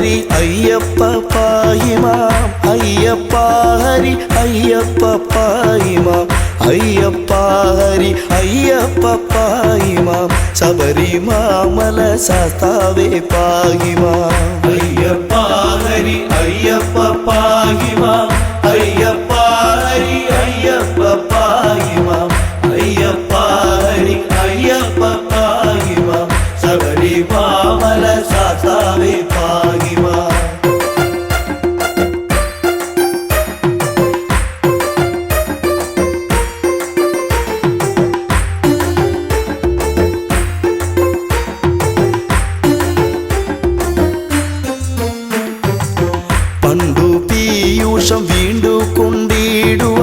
ഹരി അയ്യപ്പ പായിമാം അയ്യപ്പ ഹരി അയ്യപ്പ പായിമാം അയ്യപ്പ ഹരി അയ്യപ്പ പായിമാം ശബരിമല ശാസ്താവേ പായിമാം അയ്യപ്പ ഹരി അയ്യപ്പ പായിമാം അയ്യപ്പ ഹരി അയ്യപ്പ പായിമാം അയ്യപ്പ ഹരി അയ്യപ്പ പായിമാം ശബരിമല ശാസ്താവേ പായിമാം വീണ്ടു കൊണ്ടിടുക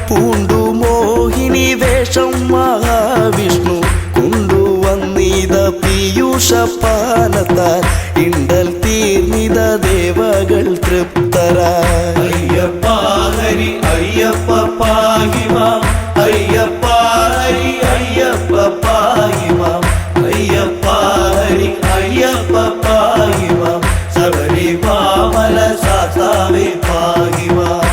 പൂണ്ടു മോഹിനി വേഷം മഹാവിഷ്ണു കൊണ്ടുവന്നിത പീയൂഷപാനത്താൽ ഇണ്ടൽ തീർന്നിത ദേവകൾ തൃപ്തരായി അയ്യപ്പ ഹരി അയ്യപ്പ പായിമാം അയ്യപ്പ ഹരി അയ്യപ്പ പായിമാം അയ്യപ്പ ഹരി അയ്യപ്പ പായിമാം ശബരിമല ശാസ്താവേ പായിമാം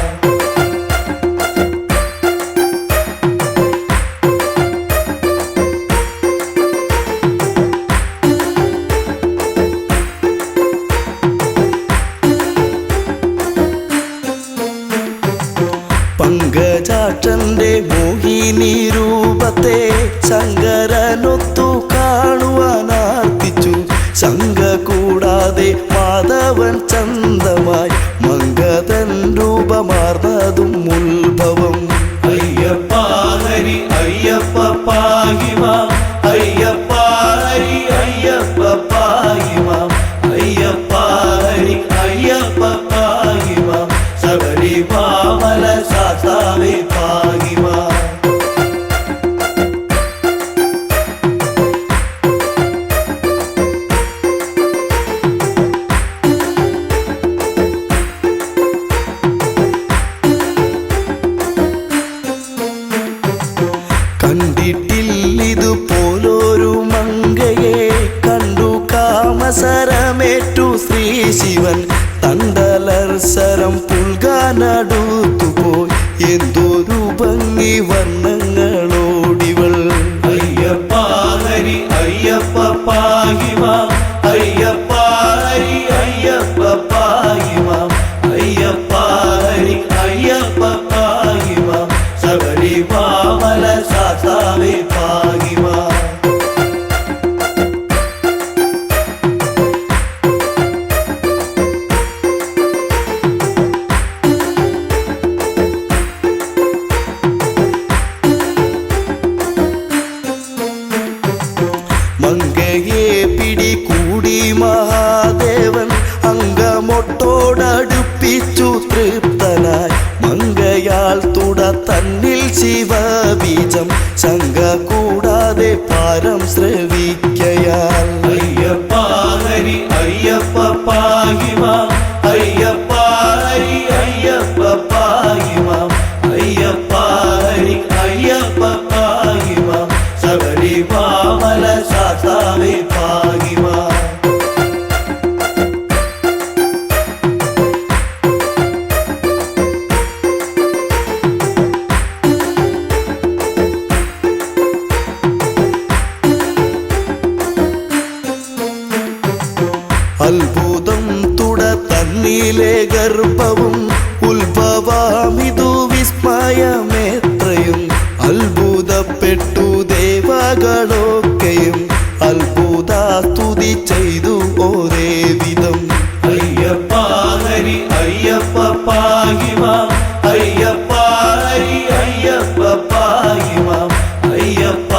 പങ്കജാക്ഷന്റെ മോഹിനി രൂപത്തെ ശങ്കരനൊത്തു കാണുവാനാർത്തിച്ചു ശങ്ക കൂടാതെ മാധവൻ ചന്തമായി മംഗതൻ രൂപമാർന്നതും ഉത്ഭവം അയ്യപ്പ ഹരി അയ്യപ്പ പായിമാം അയ്യപ്പ ഹരി അയ്യപ്പ പായിമാം അയ്യപ്പ ഹരി അയ്യപ്പ പായിമാം ശബരിമല ശാസ്താവേ പായിമാം കണ്ടിട്ടില്ലിതുപോലൊരു മങ്കയെ കണ്ടു കാമസരമേറ്റു ശ്രീ ശിവൻ തണ്ടലർസരം പുൽകാനടുത്തുപോയി എന്തൊരു ഭംഗി വർണ്ണങ്ങളോടിവൾ അയ്യപ്പ ഹരി അയ്യപ്പ പായിമാം അയ്യപ്പ ഹരി അയ്യപ്പ പായിമാം അയ്യപ്പ ഹരി അയ്യപ്പ പായിമാം ശബരിമല ശാസ്താവേ പായിമാം മങ്കയെ പിടികൂടി മഹാദേവൻ അങ്കമൊട്ടോടടുപ്പിച്ചു തൃപ്തനായി മങ്കയാൽ തുട തന്നിൽ ശിവബീജം ശങ്ക കൂടാതെ പാരം ശ്രവിക്കയാൽ അയ്യപ്പ ഹരി അയ്യപ്പ പായിമാം അയ്യപ്പ ഹരി അയ്യപ്പ പായിമാം അയ്യപ്പ ഹരി അയ്യപ്പ പായിമാം ശബരിമല ശാസ്താവേ പായിമാം അത്ഭുതം തുട തന്നിലെ ഗർഭവും ഉത്ഭവമിതു വിസ്മയമേത്രയും അത്ഭുതപ്പെട്ടു ദേവകളൊക്കെയും അത്ഭുതാസ്തുതി ചെയ്തു ഒരേ വിധം അയ്യപ്പ ഹരി അയ്യപ്പ പായിമാം അയ്യപ്പ ഹരി അയ്യപ്പ പായിമാം അയ്യപ്പ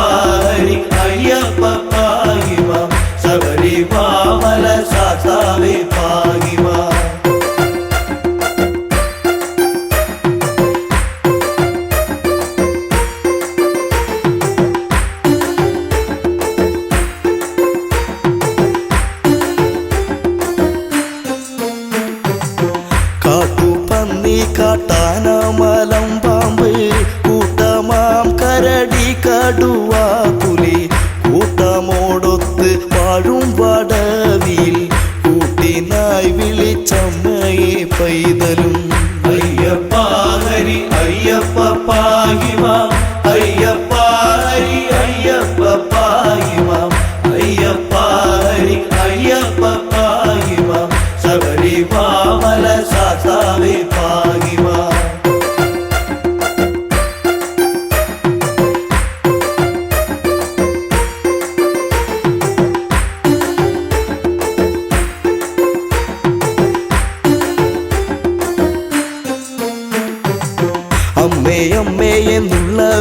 ഹരി അയ്യപ്പ പായിമാം ശബരിമല ശാസ്താവേ പായിമാം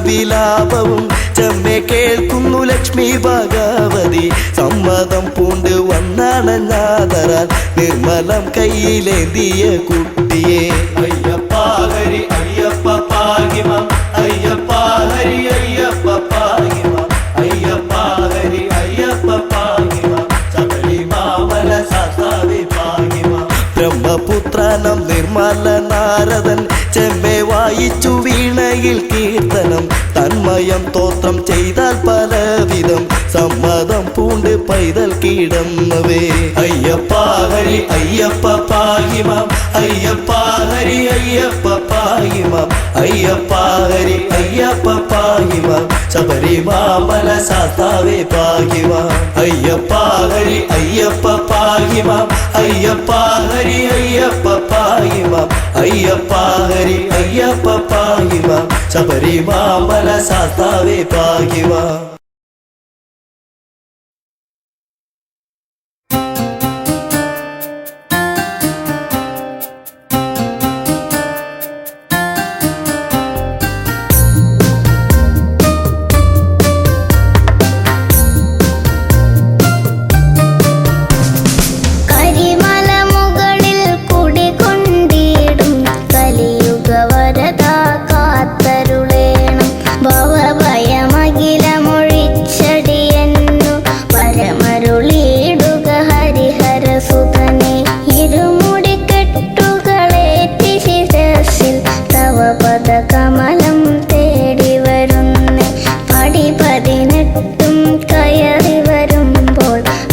വിലാപവും ചെമ്മെ കേൾക്കുന്നു ലക്ഷ്മി ഭഗവതി. സമ്മതം പൂണ്ട് വന്നണഞ്ഞാതരാൻ നിർമ്മലം കയ്യിലേന്തിയ കുട്ടിയെ. അയ്യപ്പ ഹരി അയ്യപ്പ പാഹിമാം അയ്യപ്പ ഹരി അയ്യപ്പ പാഹിമാം അയ്യപ്പ ഹരി അയ്യപ്പ പാഹിമാം ശബരിമാമല ശാസ്താവേ പാഹിമാം. ബ്രഹ്മപുത്രനം നിർമ്മല നാരദൻ ചെമ്മെ വായിച്ചു വീണയിൽ കീർത്തനം. തന്മയം തോത്രം ചെയ്താൽ പലവിധം സമ്മതം പൂണ്ട് പൈതൽ കീടന്നവേ. അയ്യപ്പ ഹരി അയ്യപ്പ പാഹിമാം അയ്യപ്പ ഹരി അയ്യപ്പ പാഹിമാം അയ്യപ്പ ഹരി അയ്യപ്പ പാഹിമാം ശബരിമാമല ശാസ്താവേ പാഹിമാം. അയ്യപ്പ ഹരി അയ്യപ്പ പാഹിമാം അയ്യപ്പ ഹരി അയ്യപ്പ പാഹിമാം അയ്യപ്പ ഹരി അയ്യപ്പ പാഹിമാം ശബരിമാമല ശാസ്താവേ പാഹിമാം.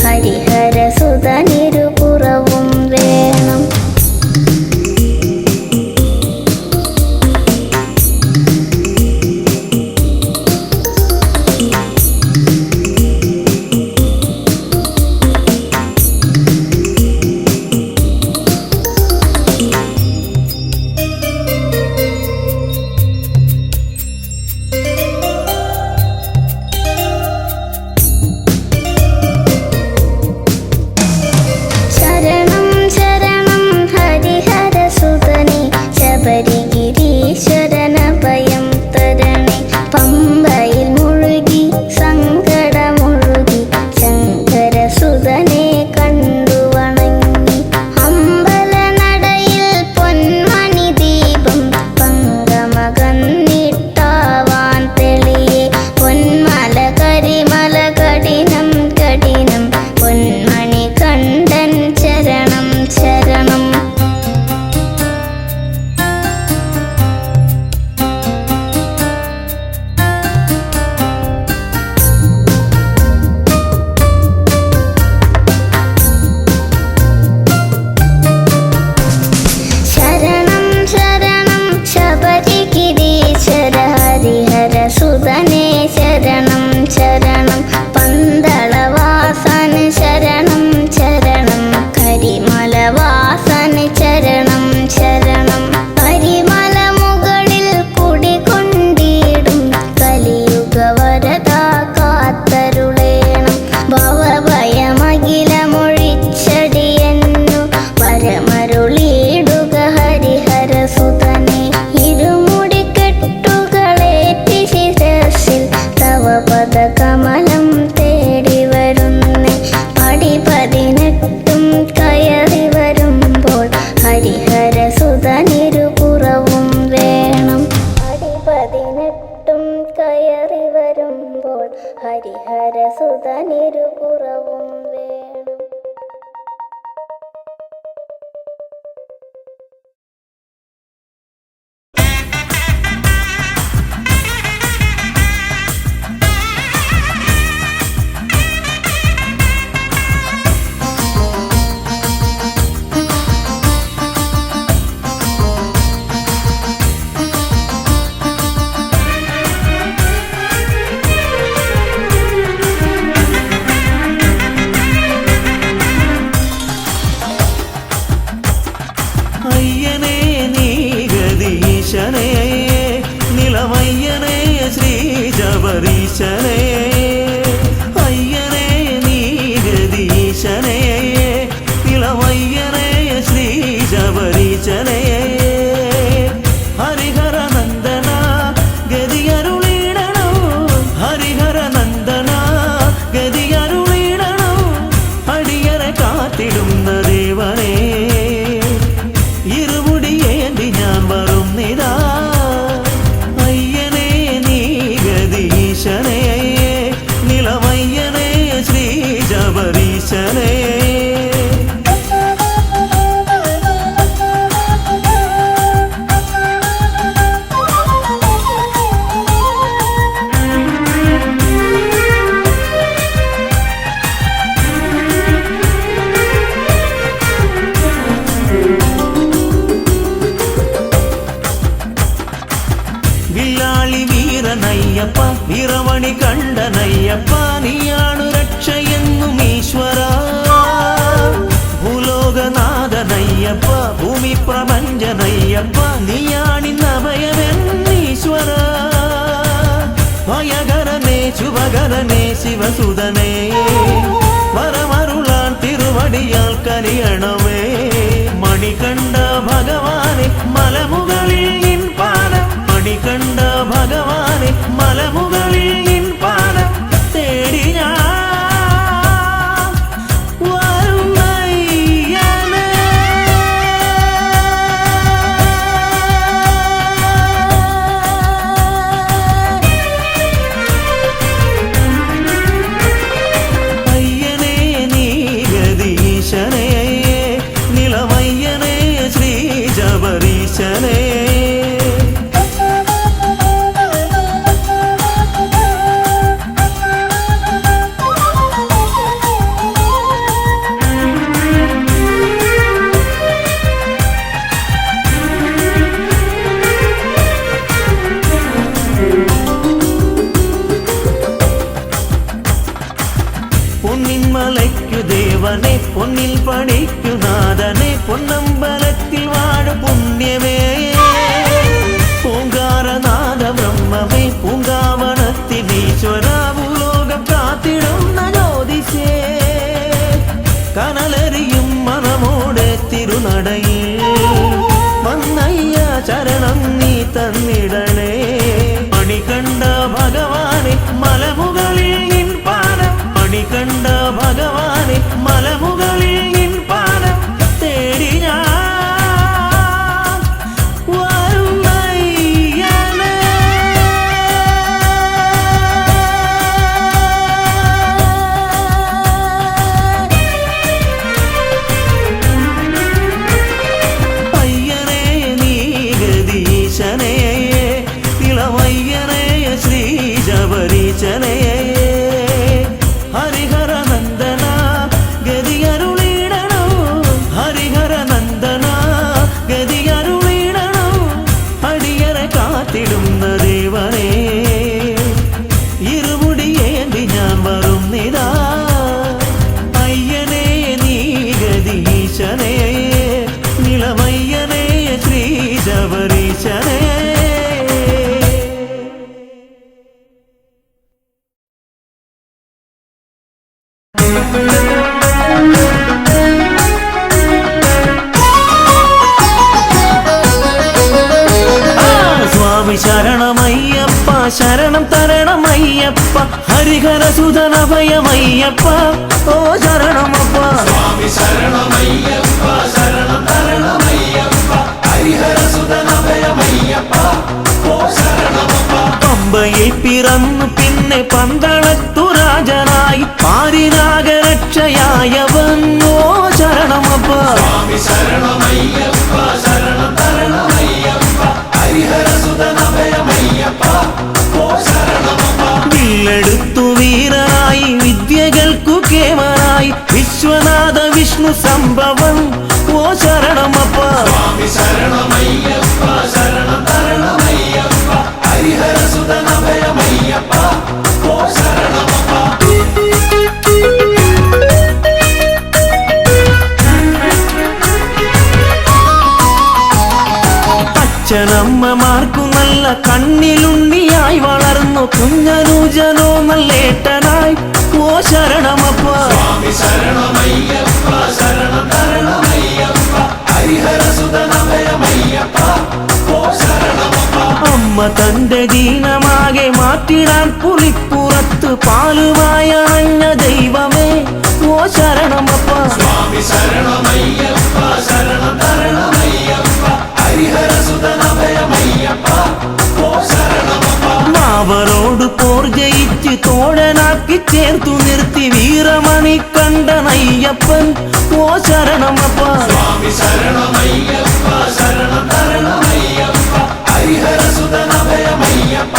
ഹരിഹരസുതനിരുപുറവും വേണം. അയ്യപ്പ ഭൂമി പ്രപഞ്ചനയ്യപ്പ നീയാണിന്നഭയമെന്നീശ്വര ഭയകരനേ ശുഭകരനേ ശിവസുതനേ വരമരുളാൻ തിരുവടിയാൽ കനിയണമേ മണികണ്ഠ ഭഗവാനെ മലമുകളിൽ നിൻ പാദം മണികണ്ഠ ഭഗവാനെ മലമുകളിൽ നിൻ പാദം തേടി ഞാൻ ദേവനെ പൊന്നിൽ പണിക്കുനാഥനെ പൊന്നമ്പലത്തിൽ വാഴു പുണ്യമേ പൂങ്കാരനാഥ ബ്രഹ്മമേ പൂങ്കാവനത്തിനീശ്വര ഭൂലോകം കാത്തിടുന്ന ജ്യോതിഷേ കനലരിയും മനമോടെ തിരുനടയിൽ വന്നയ്യ ചരണം നീ തന്നിടണേ മണികണ്ഠ ഭഗവാനെ മലമുകളിൽ നിൻ പാദം മണികണ്ഠ ഭഗവാനെ മലമുകളിൽ നിൻ പാദം തേടി ഞാൻ വരുന്നയ്യനേ അയ്യനേ നീ ഗദീശനേ ഇളമയ്യനേ ശ്രീ ശബരീശനേ നിളമയ്യനേ ശ്രീ ശബരീശനേ സ്വാമി ശരണമയ്യപ്പ ശരണം തരണമയ്യപ്പ ഹരിഹരസുതനഭയമയ്യപ്പ ഓ ശരണമപ്പ സ്വാമി ശരണമയ്യപ്പ ശരണം തരണമയ്യപ്പ ഹരിഹരസുതനഭയമയ്യപ്പ ഓ ശരണമപ്പ പമ്പയിൽ പിറന്നു പിന്നെ പന്തളത്തു രാജനായി പാരിനാഗരക്ഷയായവൻ ഓ ശരണമപ്പ സ്വാമി ശരണമയ്യപ്പ ശരണം തരണമയ്യപ്പ ഹരിഹരസുതനഭയമയ്യപ്പ ഓ ശരണമപ്പ വില്ലെടുത്തു വീരനായി വിദ്യകൾക്കു കേമനായി വിശ്വനാഥ വിഷ്ണു സംഭവം ഓ ശരണമപ്പ സ്വാമി ശരണമയ്യപ്പ ശരണം തരണമയ്യപ്പ ഹരിഹരസുതനഭയമയ്യപ്പ ഓ ശരണമപ്പ അച്ഛനമ്മമാർക്കു നല്ല കണ്ണിലുണ്ണിയായി വളർന്നു കുഞ്ഞനൂജനോ നല്ലേട്ടനായി ഓ ശരണമപ്പ സ്വാമി ശരണമയ്യപ്പ ശരണം തരണമയ്യപ്പ ഹരിഹരസുതനഭയമയ്യപ്പ ഓ ശരണമപ്പ അമ്മ തന്റെ ദീനമാകെ മാറ്റിടാൻ പുലിപ്പുറത്ത് പാലുമായ അഞ്ഞ ദൈവമേ ഓ ശരണമപ്പ സ്വാമി ശരണമയ്യപ്പ ശരണം തരണമയ്യപ്പ ഹരിഹരസുതനഭയമയ്യപ്പ ഓ ശരണമപ്പ മാവരോട് പോർ ജയിച്ച് തോഴനാക്കി ചേർത്തു നിർത്തി വീരമണി കണ്ടനയ്യപ്പൻ ഓ ശരണമപ്പ സ്വാമി ശരണമയ്യപ്പ ശരണം തരണമയ്യപ്പ ഹരിഹരസുതനഭയമയ്യപ്പ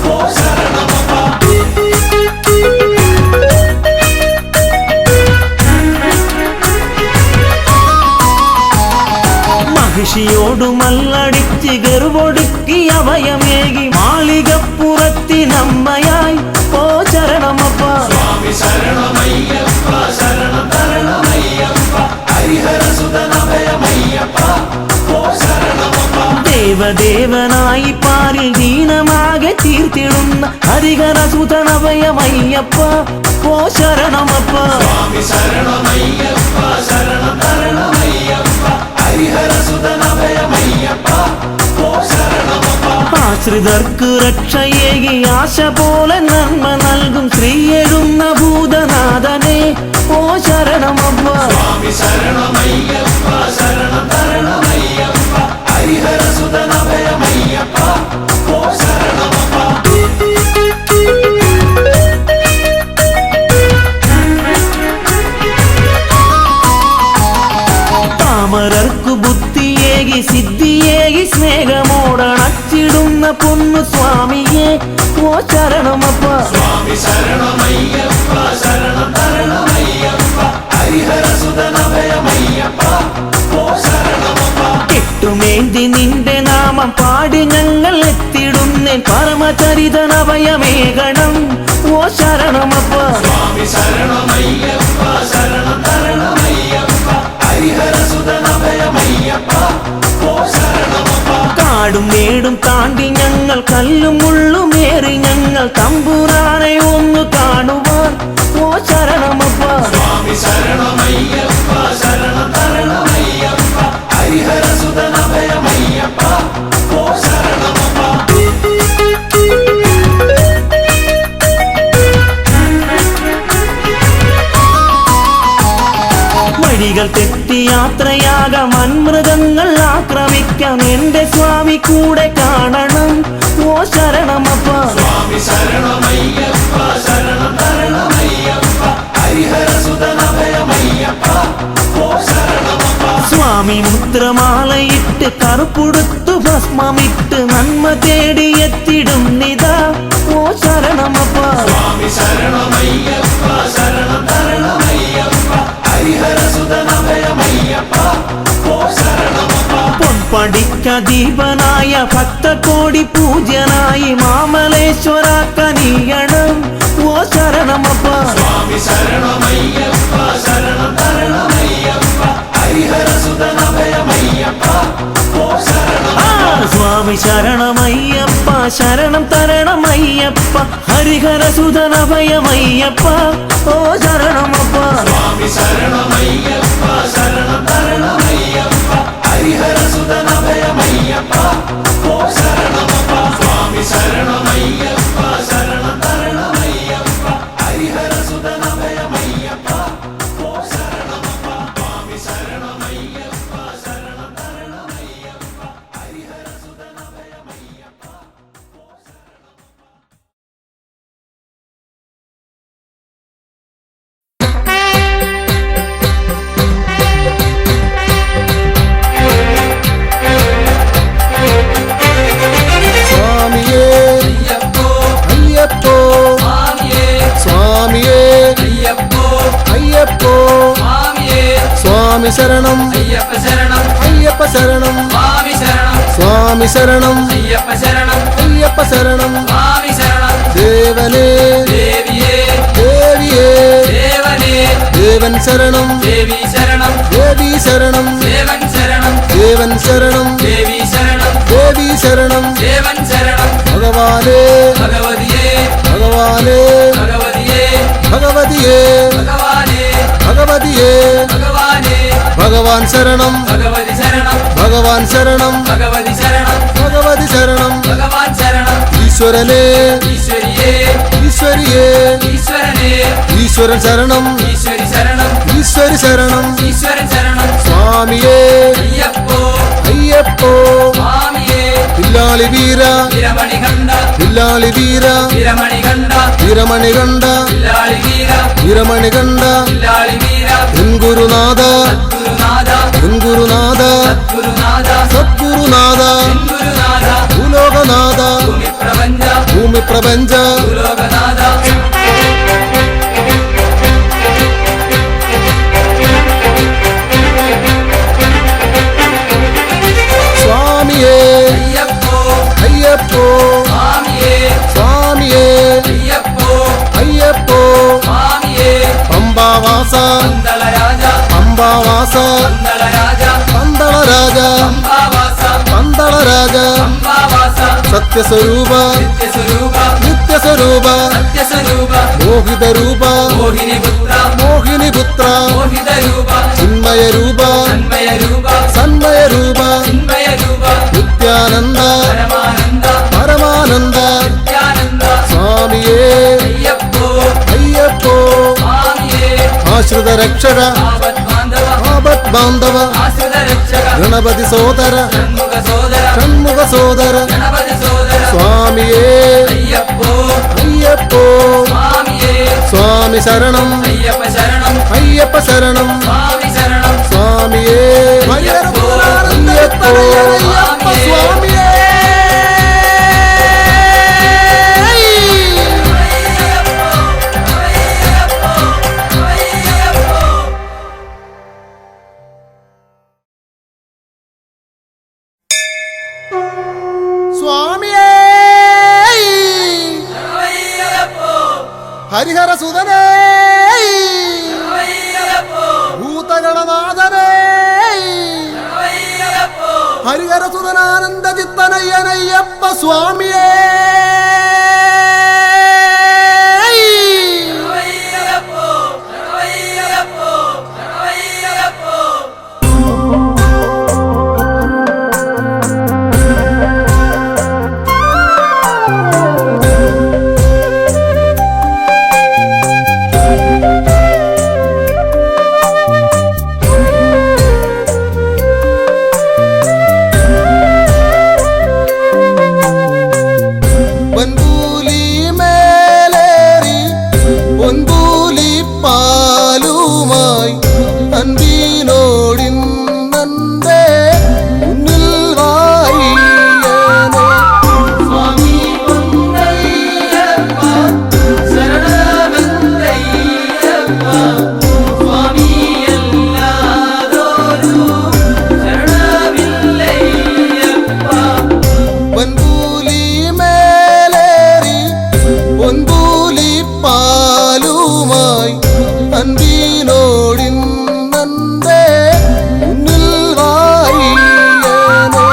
ഓ ശരണമപ്പ മഹിഷിയോടു മല്ലടിച്ച് ഗർവൊടുക്കി അഭയമേകി മാളികപ്പുറത്തിനമ്മയായി ഓ ശരണമപ്പ സ്വാമി ശരണമയ്യപ്പ ശരണം തരണമയ്യപ്പ ഹരിഹരസുതനഭയമയ്യപ്പ ദേവദേവനായി പാരിൽ ദീനമാകെ തീർത്തിടുന്ന ഹരിഹരസുതനഭയമയ്യപ്പ ഓ ശരണമപ്പ. സ്വാമി ശരണമയ്യപ്പ ശരണം തരണമയ്യപ്പ ഹരിഹരസുതനഭയമയ്യപ്പ ഓ ശരണമപ്പ. ആശ്രിതർക്ക് രക്ഷയേകി ആശ പോലെ നന്മ നൽകും ശ്രീയെഴുന്ന ഭൂതനാഥനെ ഓ ശരണമപ്പ. സ്വാമി ശരണമയ്യപ്പ ശരണം തരണമയ്യപ്പ ഹരിഹരസുതനഭയമയ്യപ്പ ഓ ശരണമപ്പ. താമരർക്കു ബുദ്ധിയേകി സിദ്ധിയേകി സ്നേഹമോടണച്ചിടുന്ന പൊന്നു സ്വാമിയെ ഓ ശരണമപ്പ. സ്വാമി ശരണമയ്യപ്പ ശരണം തരണമയ്യപ്പ ഹരിഹരസുതനഭയമയ്യപ്പ ഓ ശരണമപ്പ. കെട്ടുമേന്തി നിന്റെ നാമം പാടി ഞങ്ങൾ എത്തിടുന്നേൻ പരമചരിതനഭയമേകണം ഓ ശരണമപ്പ. സ്വാമി ശരണമയ്യപ്പ ശരണം തരണമയ്യപ്പ ഹരിഹരസുതനഭയമയ്യപ്പ ഓ ശരണമപ്പ. കാടും മേടും താണ്ടി ഞങ്ങൾ കല്ലും മുള്ളുമേറി ഞങ്ങൾ തമ്പുരാനെ ഒന്ന് കാണുവാൻ ഓ ശരണമപ്പ. സ്വാമി ശരണമയ്യപ്പ ശരണം തരണമയ്യപ്പ ഹരിഹരസുതനഭയമയ്യപ്പ ഓ ശരണമപ്പ. വഴികൾ തെറ്റി യാത്രയാകാം വൻമൃഗങ്ങൾ ആക്രമിക്കാം എന്റെ സ്വാമി കൂടെ കാണണം ഓ ശരണമപ്പ. സ്വാമി ശരണമയ്യപ്പ ശരണം തരണമയ്യപ്പ ഹരിഹരസുതനഭയമയ്യപ്പ ഓ ശരണമപ്പ. സ്വാമി മുദ്രമാലയിട്ട് കറുപ്പുടുത്തു ഭസ്മമിട്ട് നന്മ തേടിയെത്തിടും നിതാ ഓ ശരണമപ്പ. സ്വാമി ശരണമയ്യപ്പ ശരണം തരണമയ്യപ്പ ഹരിഹരസുതനഭയമയ്യപ്പ ഓ ശരണമപ്പ. പൊൻപടിക്ക ദീപനായ ഭക്തകോടി പൂജ്യനായി മാമലേശ്വര കനിയണം ഓ ശരണമപ്പ. സ്വാമി ശരണമയ്യപ്പ ശരണം തരണമയ്യപ്പ ഹരിഹരസുതനഭയമയ്യപ്പ ഓ ശരണമപ്പ. സ്വാമി ശരണമയ്യപ്പ ശരണം തരണമയ്യപ്പ ഹരിഹരസുതനഭയമയ്യപ്പ ഓ ശരണമപ്പ. സ്വാമി ശരണമയ്യപ്പ ശരണം തരണമയ്യപ്പ ഹരിഹരസുതനഭയമയ്യപ്പ ഓ ശരണമപ്പ. സ്വാമി ശരണമയ്യപ്പ ശരണം തരണമയ്യപ്പ ഹരിഹരസുതനഭയമയ്യപ്പ ഓ ശരണമപ്പ. സ്വാമി ശരണമയ്യപ്പ ശരണം തരണമയ്യപ്പ ഹരിഹരസുതനഭയമയ്യപ്പ ഓ ശരണമപ്പ. സ്വാമിയേ അയ്യപ്പോ അയ്യപ്പോ സ്വാമിയേ സ്വാമിയേ അയ്യപ്പോ അയ്യപ്പോ സ്വാമിയേ സ്വാമി ശരണം അയ്യപ്പ ശരണം അയ്യപ്പ ശരണം സ്വാമി ശരണം സ്വാമി ശരണം അയ്യപ്പ ശരണം അയ്യപ്പ ശരണം സ്വാമി ശരണം ദേവനേ ദേവിയേ ദേവിയേ ദേവനേ ദേവൻ ശരണം ദേവി ശരണം ദേവി ശരണം ദേവൻ ശരണം ദേവൻ ശരണം ദേവി ശരണം ദേവി ശരണം ദേവൻ ശരണം ഭഗവാനേ ഭഗവതിയേ ഭഗവാനേ ഭഗവതിയേ ഭഗവതിയേ ഭഗവാനേ ഭഗവതിയേ ഭഗവാനേ ഭഗവാൻ ശരണം ഭഗവതി ശരണം ഭഗവാൻ ശരണം ഭഗവതി ശരണം ഭഗവതി ശരണം ഭഗവാൻ ശരണം ഈശ്വരനേ ഈശ്വരിയേ ഈശ്വരിയേ ഈശ്വരനേ ഈശ്വരൻ ശരണം ഈശ്വരി ശരണം ഈശ്വരി ശരണം ഈശ്വരൻ ശരണം സ്വാമിയേ അയ്യപ്പോ അയ്യപ്പോ സ്വാമിയേ വില്ലാളി വീര വിരമണി കണ്ട വില്ലാളി വീര വിരമണി കണ്ട വീരമണി കണ്ട വില്ലാളി വീര വീരമണി കണ്ട വില്ലാളി വീര എൻ ഗുരുനാഥ ഗുരുനാഥ എൻ ഗുരുനാഥ ഗുരുനാഥ സദ്ഗുരുനാഥ ഗുരുനാഥ ഭൂലോകനാഥ ഭൂമി പ്രപഞ്ച ഭൂമി പ്രപഞ്ച ഭൂലോകനാഥ സ്വാമിയേ അയ്യപ്പോ അയ്യപ്പോ സ്വാമിയേ സ്വാമിയേ അയ്യപ്പോ അയ്യപ്പോ സ്വാമിയേ പമ്പാവാസ പന്തള രാജ പമ്പാവാസ പന്തള രാജ പന്തള രാജ പമ്പാവാസ പന്തള പന്തളരാജ പമ്പാവാസ സത്യസ്വരൂപ നിത്യസ്വരൂപ നിത്യസ്വരൂപ സത്യസ്വരൂപ മോഹിതരൂപ മോഹിനിപുത്ര മോഹിനിപുത്ര മോഹിതരൂപ ചിന്മയരൂപ തന്മയരൂപ സന്മയരൂപ ചിന്മയരൂപ നിത്യാനന്ദ പരമാനന്ദ പരമാനന്ദ നിത്യാനന്ദ സ്വാമിയേ അയ്യപ്പോ അയ്യപ്പോ സ്വാമിയേ ആശ്രിത രക്ഷക ആപദ്ബാന്ധവ ആപത് ബാന്ധവ ആശ്രിത രക്ഷക ഗണപതി സോദര ഷൺമുഖ സോദര ഷൺമുഖ സോദര ഗണപതി സോദര സ്വാമിയേ അയ്യപ്പോ അയ്യപ്പോ സ്വാമിയേ സ്വാമി ശരണം അയ്യപ്പ ശരണം അയ്യപ്പ ശരണം സ്വാമി ശരണം സ്വാമിയേ അയ്യപ്പോ അയ്യപ്പോ അയ്യപ്പ സ്വാമിയേ സ്വാമിയേ ഹരിഹര സുതനേ ഭൂതഗണനാഥനേ ഹരിഹര സുതനാനന്ദ ചിത്തനയ്യനയ്യപ്പ സ്വാമിയേ പൊൻപൂലി മേലേറി പൊൻപൂലി പാലുമായി അൻപിനോടിന്നന്റെ മുന്നിൽ വായിയനെ സ്വാമി പൊന്നയ്യപ്പ ശരണമന്തയ്യപ്പ സ്വാമി എല്ലാതൊരു ശരണമില്ലയ്യപ്പ പൊൻപൂലി മേലേറി പൊൻപൂലി പാലുമായി അൻപിനോടിന്നന്റെ മുന്നിൽ വായിയനെ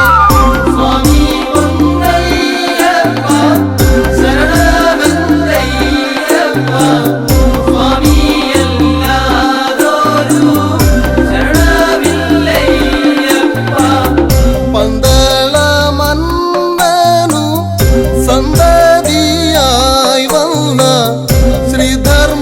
സ്വാമി പൊന്നയ്യപ്പ ശരണമന്തയ്യപ്പ സ്വാമി എല്ലാതൊരു ശരണമില്ലയ്യപ്പ പന്തളമന്നനു സന്തതിയായി വന്ന ശ്രീധർമ്മശാസ്താവേ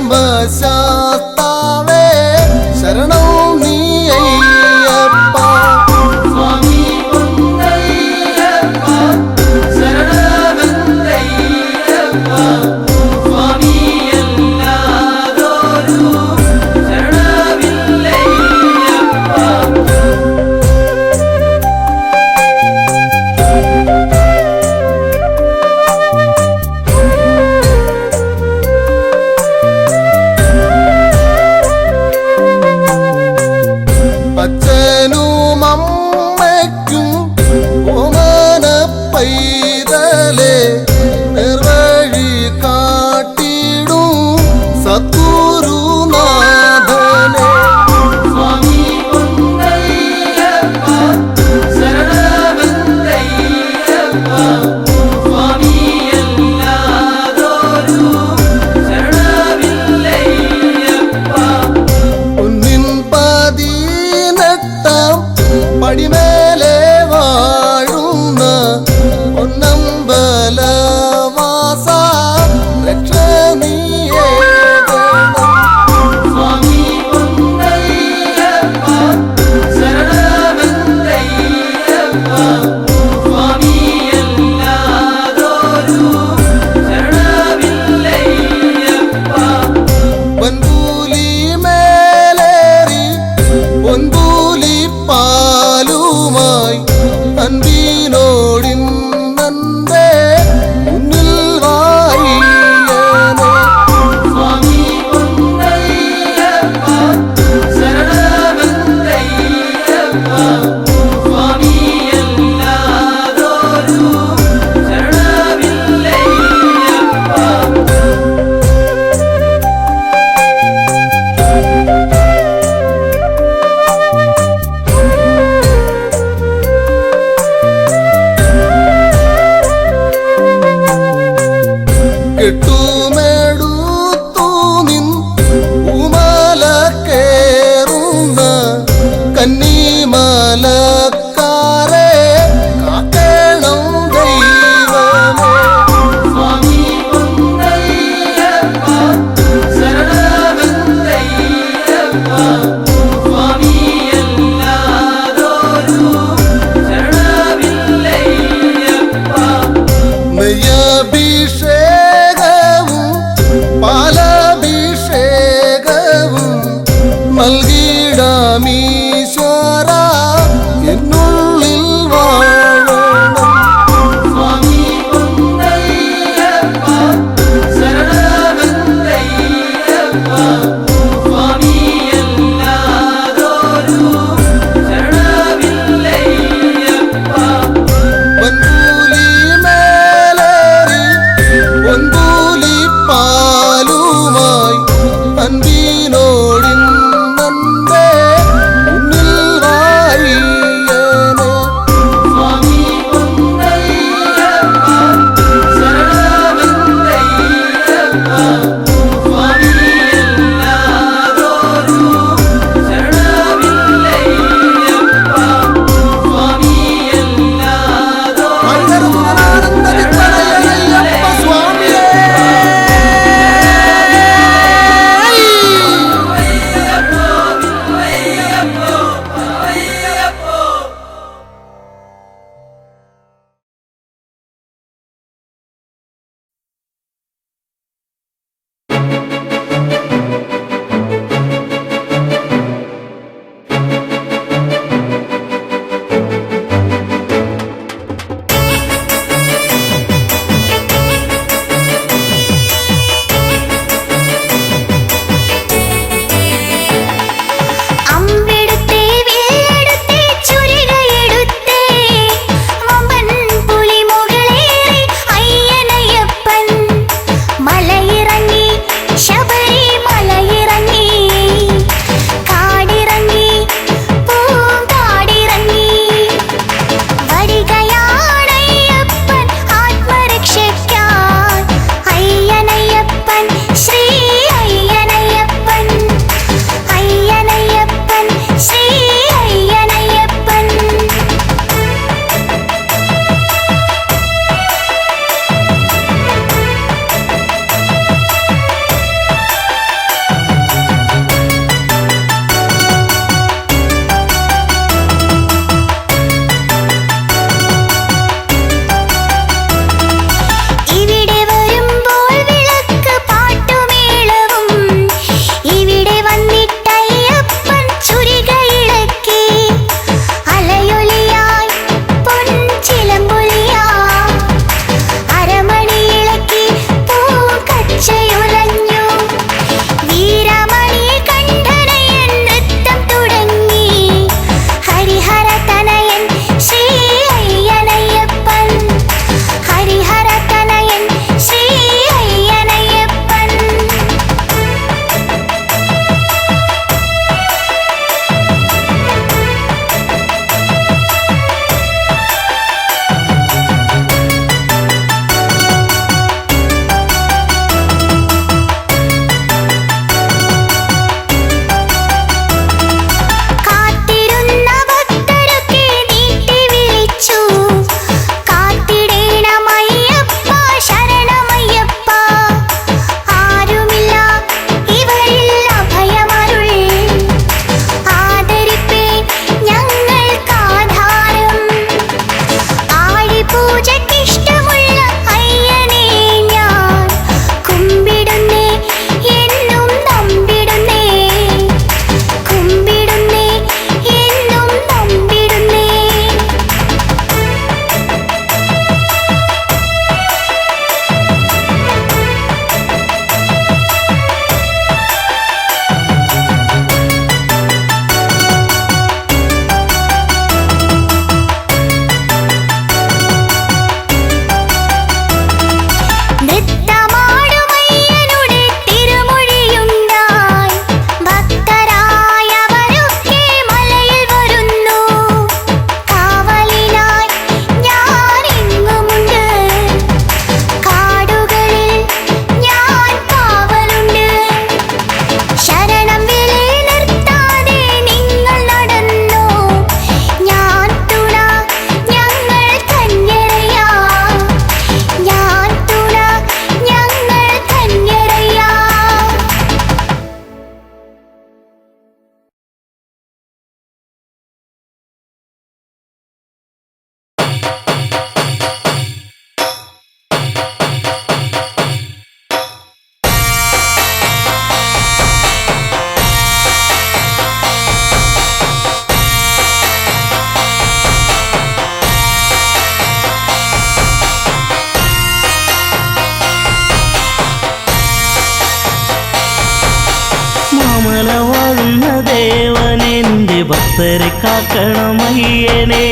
ഭക്തരെ കാക്കണമയ്യനെ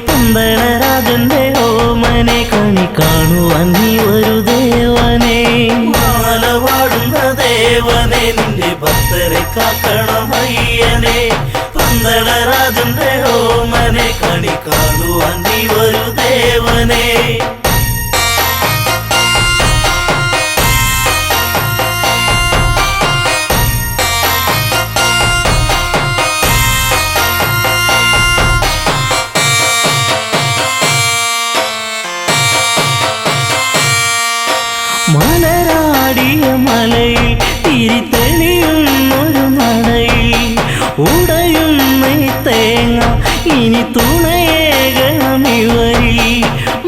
പന്തളരാജന്റെ ഓമനെ കണി കാണുവാൻ നീ ഒരു ദേവനെ മാല പാടുന്ന ദേവനെ നിന്റെ ഭക്തരെ കാക്കണമയ്യനെ പന്തളരാജന്റെ ഓമനെ കണി കാണുവാൻ നീ ഒരു ദേവനെ മലരാടിയ മലയിൽ തിരിതെളിയുന്നൊരു നടയിൽ ഉടയുന്ന തേങ്ങ ഇനി തുണയേകണമിവരിൽ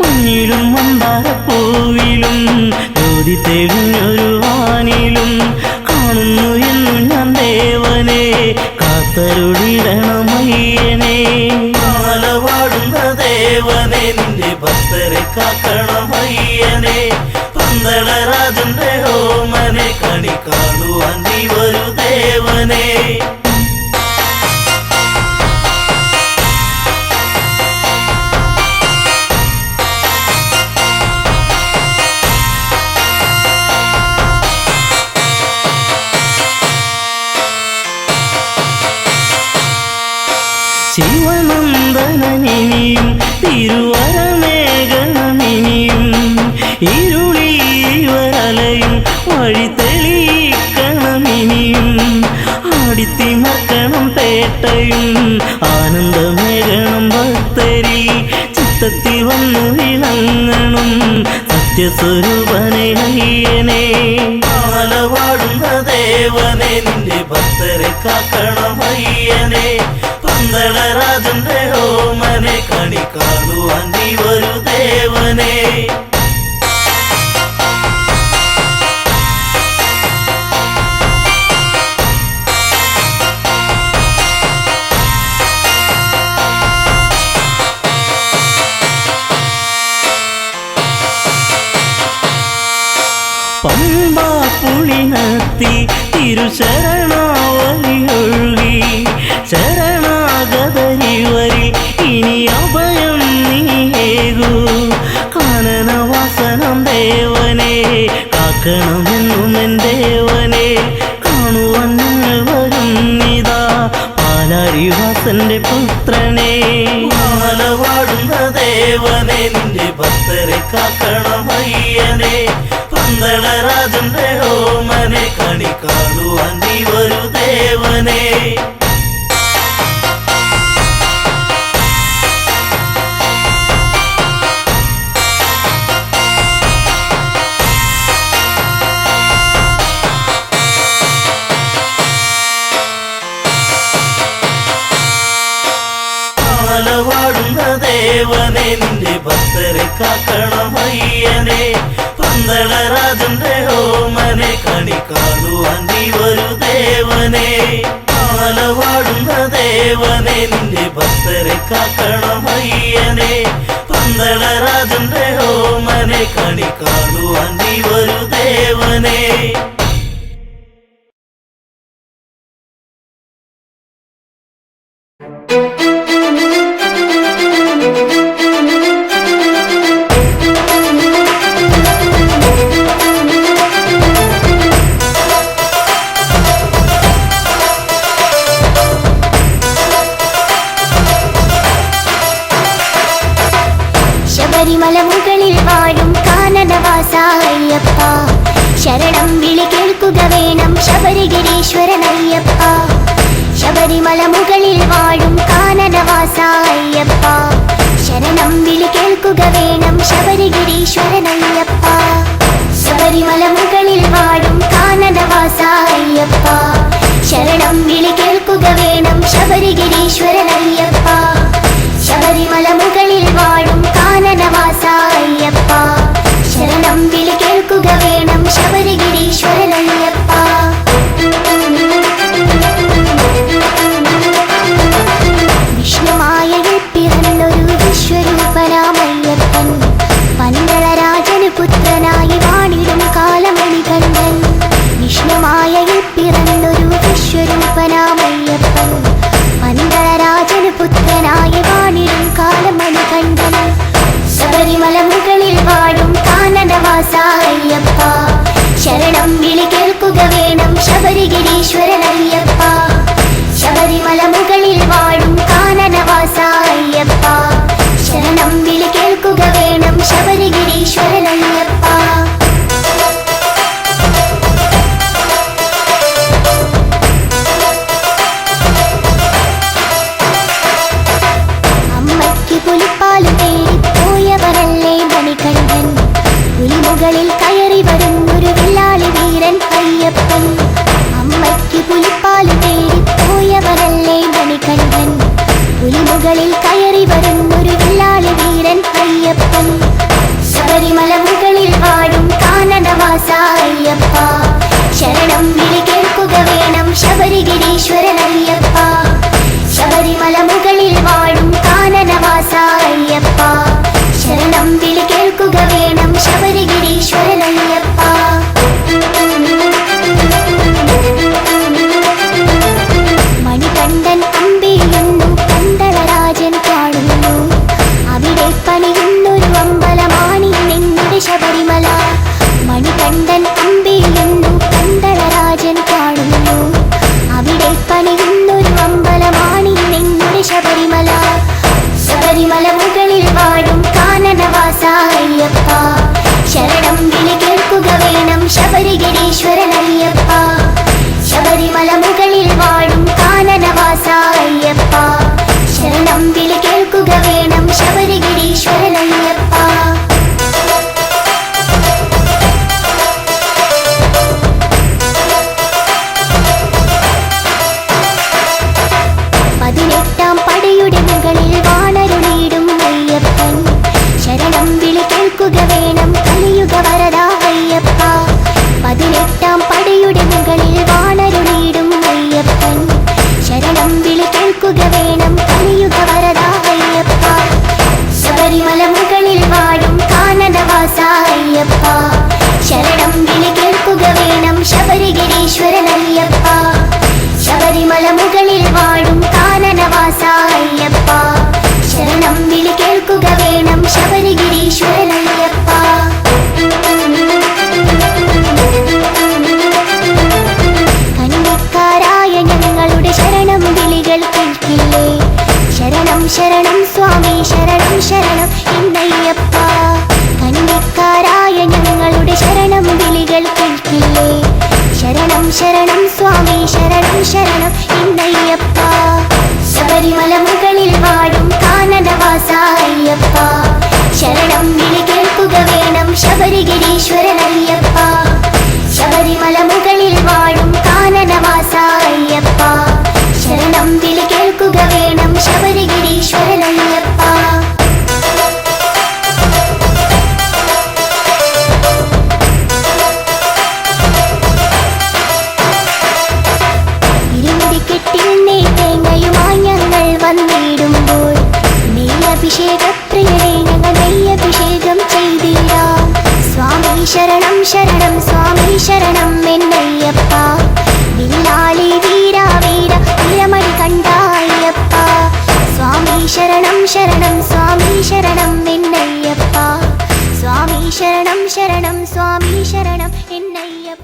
മഞ്ഞിലും മന്ദാരപ്പൂവിലും ജ്യോതി തെളിഞ്ഞൊരു വാനിലും കാണുന്നു എന്നു ഞാൻ ദേവനെ കാത്തരുളിടണമയ്യനെ മാല പാടുന്ന ദേവനെ നിന്റെ ഭക്തരെ കാക്കണമയ്യനെ പന്തളരാജന്റെ ഓമനെ കണി കാണുവാൻ നീ ഒരു ദേവനെ ശിവനന്ദനനിയും തിരുവരമേഘനമിനിയും ഇരുളിവരലയും വഴി തെളിയിക്കണമിനിയും ആടിത്തിമർക്കണം പേട്ടയും ആനന്ദമേഘണം ഭക്തരി ചിത്തത്തിൽ വന്നു വിളങ്ങണം സത്യസ്വരൂപനെ അയ്യനെ മാല പാടുന്ന ദേവനെ നിന്റെ ഭക്തരെ കാക്കണമയ്യനെ പന്തളരാജന്റെ ഓമനെ കണി കാണുവാൻ നീ ഒരു ദേവനെ പമ്പാ പുളിനത്തി തിരുശരണാവലിയൊഴുകി ശരണാഗതരിവരിൽ ഇനി അഭയം നീയേകൂ കാനനവാസനം ദേവനെ കാക്കണമെന്നും എൻ ദേവനെ കാണുവാൻ ഞങ്ങൾ വരുന്നിതാ പാലാരിവാസന്റെ പുത്രനെ മാല പാടുന്ന ദേവനെ നിന്റെ ഭക്തരെ കാക്കണമയ്യനെ പന്തളരാജന്റെ ഓമനെ കണി കാണുവാൻ നീ ഒരു ദേവനെ മാല പാടുന്ന ദേവനെ നിന്റെ ഭക്തരെ കാക്കണമയ്യനെ പന്തളരാജന്റെ ഓമനെ കണി കാണുവാൻ നീ ഒരു ദേവനെ മാല പാടുന്ന ദേവനെ നിന്റെ ഭക്തരെ കാക്കണമയ്യനെ പന്തളരാജന്റെ ഓമനെ കണി കാണുവാൻ നീ ഒരു ദേവനെ ശബരിമല മുകളിൽ വാഴും കാനനവാസ അയ്യപ്പ ശരണം വിളി കേൾക്കുക വേണം ശബരിഗിരീശ്വരനയ്യപ്പ ശബരിമല മുകളിൽ വാഴും കാനനവാസ അയ്യപ്പ ശരണം വിളി കേൾക്കുക വേണം ശബരിഗിരീശ്വരനയ്യപ്പ ശബരിമല മുകളിൽ വാഴും കാനനവാസ അയ്യപ്പ ശരണം വിളി കേൾക്കുക വേണം ശബരിഗിരീശ്വരനയ്യപ്പ ശബരിമല മുകളിൽ വാഴും കാനനവാസ അയ്യപ്പ ശരണം വിളി കേൾക്കുക വേണം ശബരിഗിരീശ്വരനയ്യപ്പ വിഷ്ണുമായയിൽ പിറന്നൊരു വിശ്വരൂപനാമയ്യപ്പൻ പന്തളരാജന് പുത്രനായി വാണിടും കാലമണികണ്ഠൻ വിഷ്ണുമായയിൽ പിറന്നൊരു വിശ്വരൂപനാമയ്യപ്പൻ പന്തളരാജ പുത്രനായി വാണിടും കാലമണി കണ്ടൻ ശബരിമല മുകളിൽ വാഴും കാനനവാസ അയ്യപ്പ ശരണം വിളി കേൾക്കുക വേണം ശബരിഗിരീശ്വരൻ അയ്യപ്പ ശബരിമല മുകളിൽ വാഴും കാനനവാസ അയ്യപ്പ ശരണം വിളി കേൾക്കുക വേണം ശബരിഗിരീശ്വരൻ അയ്യപ്പ അമ്മയ്ക്ക് പുലിപ്പാല് തേടി പോയവരല്ലേ മണികണ്ഠൻ പുലിമുകളിൽ കയറി വരുന്നൊരു വില്ലാളി വീരൻ അയ്യപ്പൻ അമ്മയ്ക്ക് പുലിപ്പാല് തേടി പോയവരല്ലേ മണികണ്ഠൻ പുലിമുകളിൽ കയറി വരുന്നൊരു വില്ലാളി വീരൻ അയ്യപ്പൻ ശബരിമല മുകളിൽ വാഴും കാനനവാസ അയ്യപ്പ ശരണം വിളി കേൾക്കുക വേണം ശബരിഗിരീശ്വരൻ അയ്യപ്പ ശബരിമല മുകളിൽ വാഴും കാനനവാസ അയ്യപ്പ ശരണം വിളി കേൾക്കുക വേണം ശബരിഗിരീശ്വരൻ അയ്യപ്പ മണികണ്ഠൻ അമ്പിയുന്നു പന്തളരാജൻ കാണുന്നു അവിടെ പണിയുന്നൊരു അമ്പലമാണി നിന്നുടെ ശബരിമല മണികണ്ഠൻ അമ്പിയുന്നു പന്തളരാജൻ കാണുന്നു അവിടെ പണിയുന്നൊരു അമ്പലമാണി നിന്നുടെ ശബരിമല ശബരിമല മുകളിൽ വാഴും കാനനവാസ അയ്യപ്പ ശരണം വിളി കേൾക്കുക വേണം ശബരിഗിരീശ്വരൻ അയ്യപ്പ ശബരിമല മുകളിൽ വാഴും കാനനവാസ അയ്യപ്പ ശരണം വിളി കേൾക്കുക വേണം ശബരിഗിരീശ്വരൻ അയ്യപ്പ പതിനെട്ടാം പടയുടെ മുകളിൽ വാണരുളിയിടും അയ്യപ്പൻ ശരണം വിളി കേൾക്കുക വേണം കലിയുഗ വരദ അയ്യപ്പ പതിനെട്ടാം പടയുടെ മുകളിൽ വാണരുളിയിടും അയ്യപ്പൻ ശരണം വിളി കേൾക്കുക വേണം കലിയുഗ വരദ അയ്യപ്പ ശബരിമല മുകളിൽ വാഴും കാനനവാസ അയ്യപ്പ ശരണം വിളി കേൾക്കുക വേണം ശബരിഗിരീശ്വരൻ അയ്യപ്പ ശബരിമല മുകളിൽ വാഴും കാനനവാസ അയ്യപ്പ ശരണം വിളി കേൾക്കുക വേണം ശബരിഗിരീശ്വരൻ അയ്യപ്പ കന്നിക്കാരായ ഞങ്ങളുടെ ശരണം വിളികൾ കേൾക്കില്ലേ ശരണം ശരണം സ്വാമി ശരണം ശരണം എന്നയ്യപ്പ കന്നിക്കാരായ ഞങ്ങളുടെ ശരണം വിളികൾ കേൾക്കില്ലേ ശരണം ശരണം സ്വാമി ശരണം ശരണം എന്നയ്യപ്പ ശബരിമല മുകളിൽ വാഴും കാനനവാസ അയ്യപ്പ ശരണം വിളി കേൾക്കുക വേണം ശബരിഗിരീശ്വരൻ അയ്യപ്പ ശബരിമല മുകളിൽ വാഴും കാനനവാസ അയ്യപ്പ ശരണം വിളി കേൾക്കുക വേണം ശബരിഗിരീശ്വരൻ അയ്യപ്പ ഇരുമുടിക്കെട്ടിൽ നെയ്തേങ്ങയുമായി ഞങ്ങൾ വന്നിടുമ്പോൾ നെയ്യഭിഷേകപ്രിയരെ ഞങ്ങൾ നെയ്യഭിഷേകം ചെയ്തിടാം സ്വാമി ശരണം ശരണം സ്വാമി ശരണം എന്നയ്യപ്പ വില്ലാളി വീര വീര വീരമണി കണ്ട അയ്യപ്പ സ്വാമി ശരണം ശരണം സ്വാമി ശരണം എന്നയ്യപ്പ സ്വാമി ശരണം ശരണം സ്വാമി ശരണം എന്നയ്യപ്പ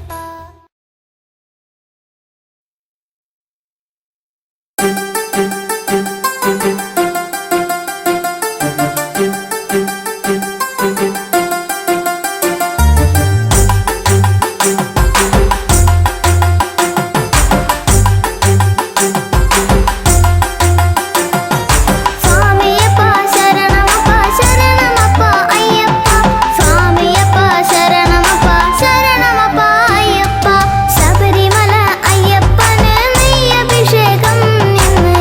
സ്വാമിയപ്പ ശരണമപ്പ ശരണമപ്പ അയ്യപ്പ സ്വാമിയപ്പ ശരണമപ്പ ശരണമപ്പ അയ്യപ്പ ശബരിമല അയ്യപ്പന് നെയ്യഭിഷേകം എന്ന്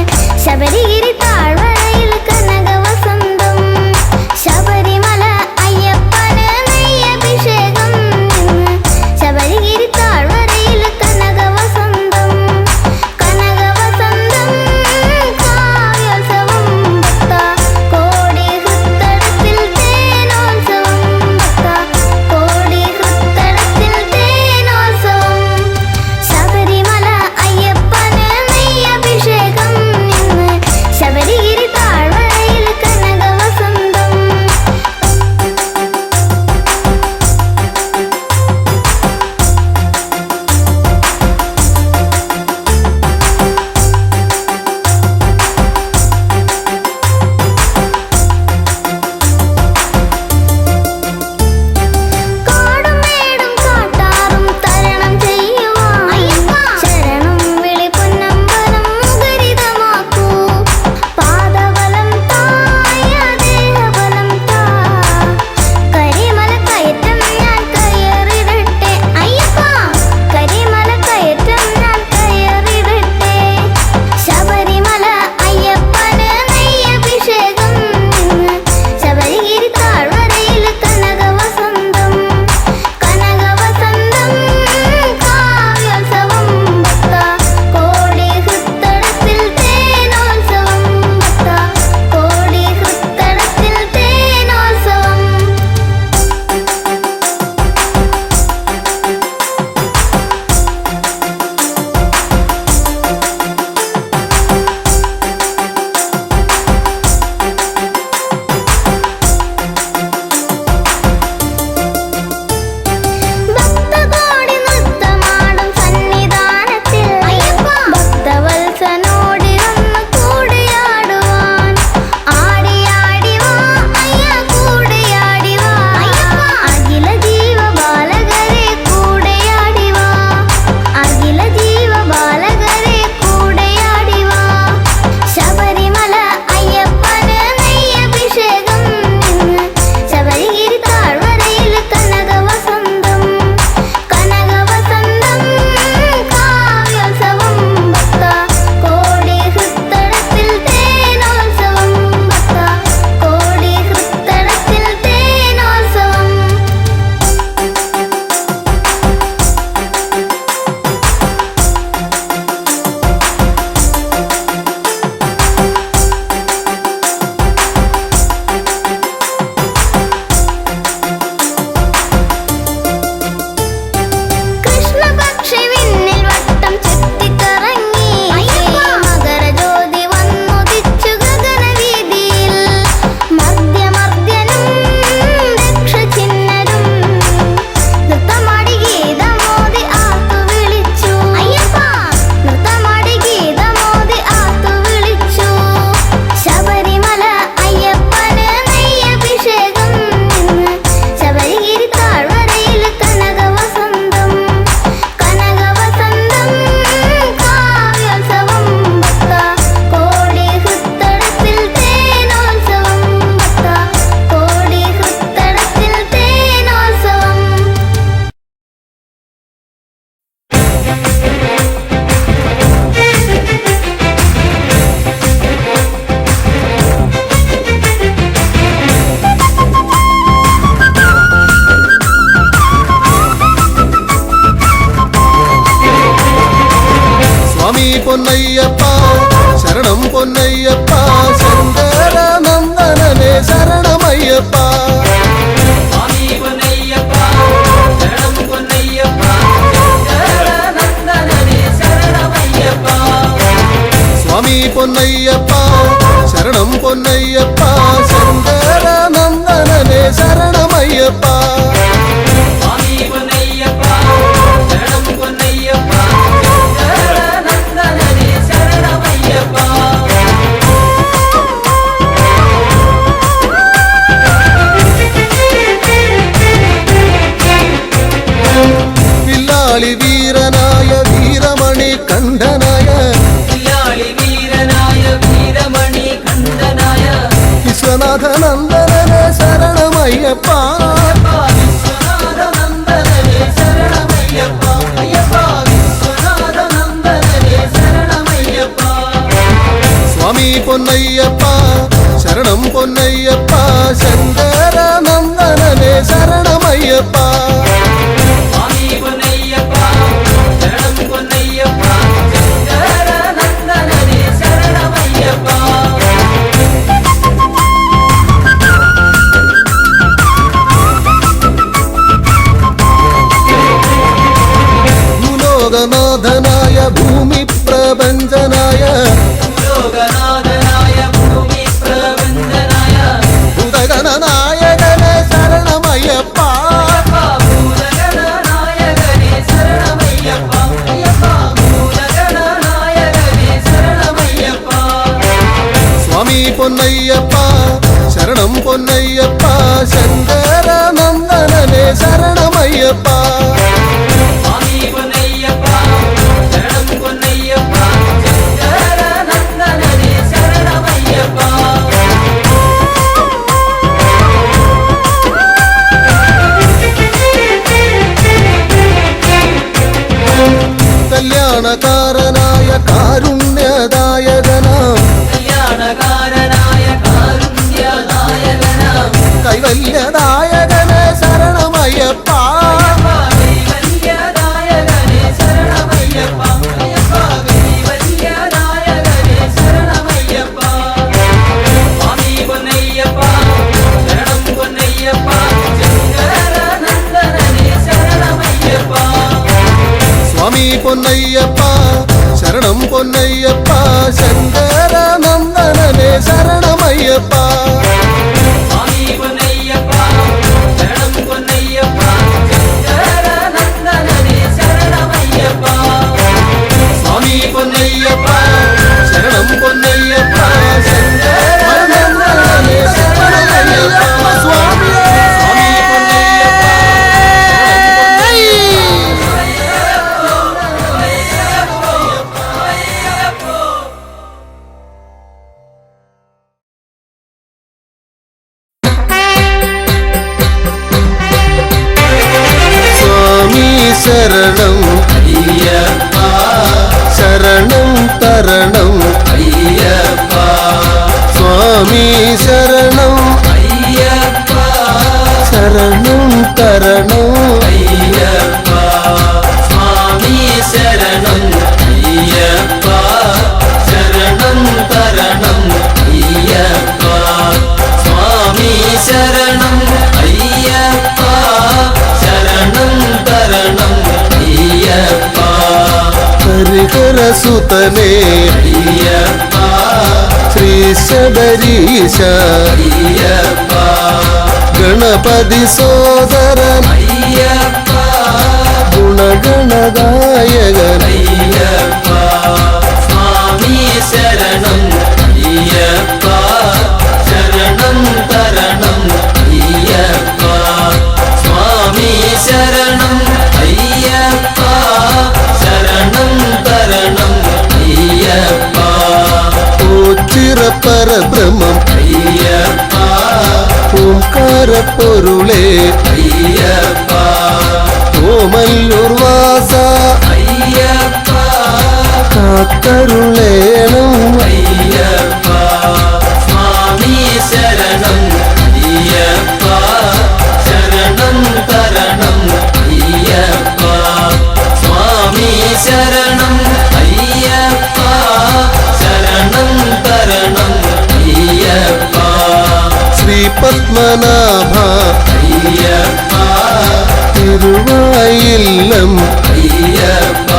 പൊന്നയ്യപ്പ ശരണം പൊന്നയ്യപ്പ ശങ്കരനന്ദനനെ ശരണമയ്യപ്പ സ്വാമി പൊന്നയ്യപ്പ ശരണം പൊന്നയ്യപ്പ ശങ്കരനന്ദനനെ ശരണമയ്യപ്പ സ്വാമി പൊന്നയ്യപ്പ ശരണം പൊന്നയ്യപ്പ ശങ്കരനന്ദനനെ ശരണമയ്യപ്പ സ്വാമി പൊന്നയ്യപ്പ ശരണം പൊന്നയ്യപ്പ ശങ്കരനന്ദനനെ ശരണമയ്യപ്പ വില്ലാളി വീരനായ വീരമണി കണ്ഠനായ വില്ലാളി വീരനായ വീരമണി കണ്ഠനായ വിശ്വനാഥനന്ദനനെ ശരണമയ്യപ്പ വിശ്വനാഥനന്ദനനെ ശരണമയ്യപ്പ അയ്യപ്പ വിശ്വനാഥനന്ദനനെ ശരണമയ്യപ്പ സ്വാമി പൊന്നയ്യപ്പ ശരണം പൊന്നയ്യപ്പ ശങ്കരനന്ദനനെ ശരണമയ്യപ്പ സ്വാമി പൊന്നയ്യപ്പ ശരണം പൊന്നയ്യപ്പ ശങ്കരനന്ദനനെ ശരണമയ്യപ്പ ഭൂലോകനാഥനായ ഭൂമി പ്രപഞ്ചനായ ലോകനാഥനായ ഭൂമി പ്രപഞ്ചനായ ഭൂതഗണനായകനെ ശരണമയ്യപ്പ ഭൂതഗണനായകനെ ശരണമയ്യപ്പ അയ്യപ്പ ഭൂതഗണനായകനെ ശരണമയ്യപ്പ സ്വാമി പൊന്നയ്യപ്പ ശരണം പൊന്നയ്യപ്പ ശങ്കരനന്ദനനെ ശരണമയ്യപ്പ സ്വാമി പൊന്നയ്യപ്പ ശരണം പൊന്നയ്യപ്പ ശങ്കരനന്ദനനെ ശരണമയ്യപ്പ കല്യാണകാരനായ കാരുണ്യദായകനാം കല്യാണകാരനായ കാരുണ്യനായകനാം കൈവല്യദായകനെ ശരണമയ്യപ്പ കൈവല്യദായകനെ ശരണമയ്യപ്പ അയ്യപ്പ കൈവല്യദായകനെ ശരണമയ്യപ്പ സ്വാമി പൊന്നയ്യപ്പ ശരണം പൊന്നയ്യപ്പ ശങ്കരനന്ദനനെ ശരണമയ്യപ്പ സ്വാമി പൊന്നയ്യപ്പ ശരണം പൊന്നയ്യപ്പ ശങ്കരനന്ദനനെ ശരണമയ്യപ്പ സ്വാമി പൊന്നയ്യപ്പ ശരണം പൊന്നയ്യപ്പ ശങ്കരനന്ദനനെ ശരണമയ്യപ്പ സ്വാമി പൊന്നയ്യപ്പ ശരണം പൊന്നയ്യപ്പ ശങ്കരനന്ദനനെ ശരണമയ്യപ്പ സ്വാമിയേ സ്വാമി പൊന്നയ്യപ്പ സ്വാമി ശരണം അയ്യപ്പ ശരണം തരണം അയ്യപ്പ സ്വാമി ശരണം അയ്യപ്പ ശരണം തരണം അയ്യപ്പ സ്വാമി ശരണം അയ്യപ്പ ശരണം തരണം അയ്യപ്പ സ്വാമി ശരണം അയ്യപ്പ ശരണം തരണം അയ്യപ്പ ഹരിഹരസുതനേ അയ്യപ്പ ശ്രീ ശബരീശ അയ്യപ്പ ഗണപതി സോദരൻ അയ്യപ്പ ഗുണഗണദായകൻ അയ്യപ്പ സ്വാമി ശരണം അയ്യപ്പ ശരണം തരണം അയ്യപ്പ സ്വാമി ശരണം അയ്യപ്പ ശരണം തരണം അയ്യപ്പ ഓച്ചിറപ്പരബ്രഹ്മം അയ്യപ്പ ഓംകാര പൊരുളേ അയ്യപ്പ ഓമല്ലൂർ വാസ അയ്യപ്പ കാത്തരുളേണം അയ്യപ്പ സ്വാമി ശരണം അയ്യപ്പ ശരണം തരണം അയ്യപ്പ സ്വാമി ശരണം അയ്യപ്പ പത്മനാഭ അയ്യപ്പ തിരുവായില്ലം അയ്യപ്പ